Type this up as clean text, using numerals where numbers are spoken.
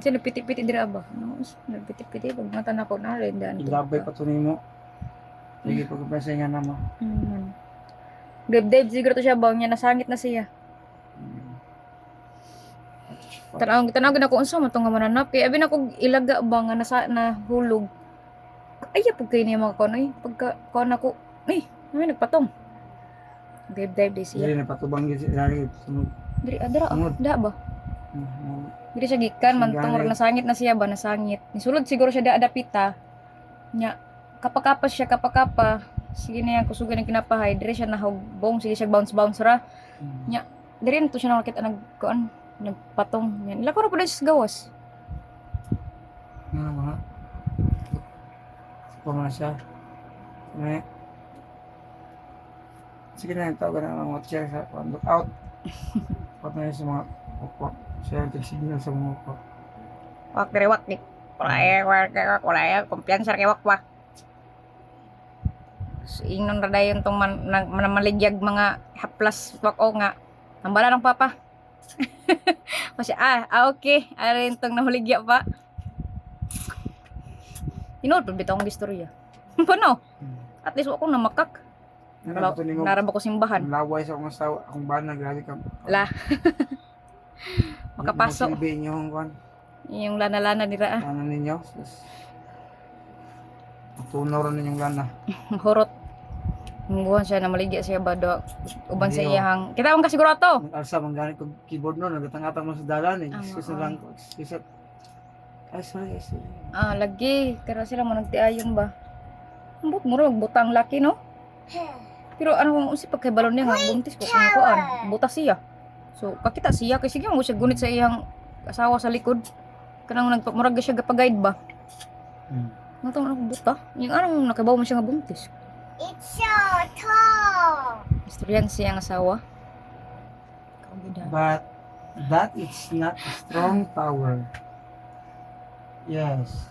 Siya nagpiti-piti dira ba? Nagpiti-piti pag mata na ko na rin daan. Ilabay pa to nimo. Sige pagkapasay nga naman. Dave siguro to siya ba niya nasangit na siya. Tanawag na ko unsa man tong nga mananap kay abi na ko ilaga ba nga na hulog. Ay pag kay niya mga konoy pagka kon ako ay nagpatong. Dave di siya. Sige napatubang gid siya sunog. Diri adra da ba? Diri siya gikan man tong nasangit na siya ba nasangit. Nisulod siguro siya da pita. Nya kapakapas siya kapakapa. Sige na yan kusugan ng kinapahay. Diri siya nahugbong sige siya bounce ra. Nya diri na to siya nakakita nagkuan nagpatong yan. Ila ko ra pud sa gawas. Mga pamana siya. Sige na tawag na ang watcher sa look out. Patay sa mga upo. Siya ang signal sa mga upo. Wak dari wak dik. Kulaya kumpiyansa kay wak. So, ingnon ra dayon tong manamaligyag mga haplas wak o nga. Ambala ng papa. Kasi okay. Arin tong nahuligya pa. Tinood pud bitong istorya. Pano? At least ako na makak. Naraba ko simbahan. Laway sa akong asawa, akong bana, grabe ka. La. Makapasok. Masilbi niyo ang kwan. Yung lana-lana nila Lana ninyo. Tunaw rin ninyong lana. Horot. Mungguhan siya na maligya siya ba do. Uban sa iyahang. Kita akong kasiguro to. Alsa, mangganit kong keyboard no. Nagatang-atang mo sa dalan eh. Excuse na lang ko. Excuse. Sorry. Lagi. Kaya sila mo nagtiayon ba? Ambot mo rin magbutang laki no? Pero ano kung usip pagkay balon niya nga buntis ko kung kuan. Butas siya. So kakita siya kasi sige mo siya gunit sa iyang asawa sa likod. Kanang nagmurag siya gapag-guide ba? Natong ano buta? Yung anong nakabaw mo siya nga buntis. It's so tall. Istoryan siyang asawa. But that is not a strong power. Yes.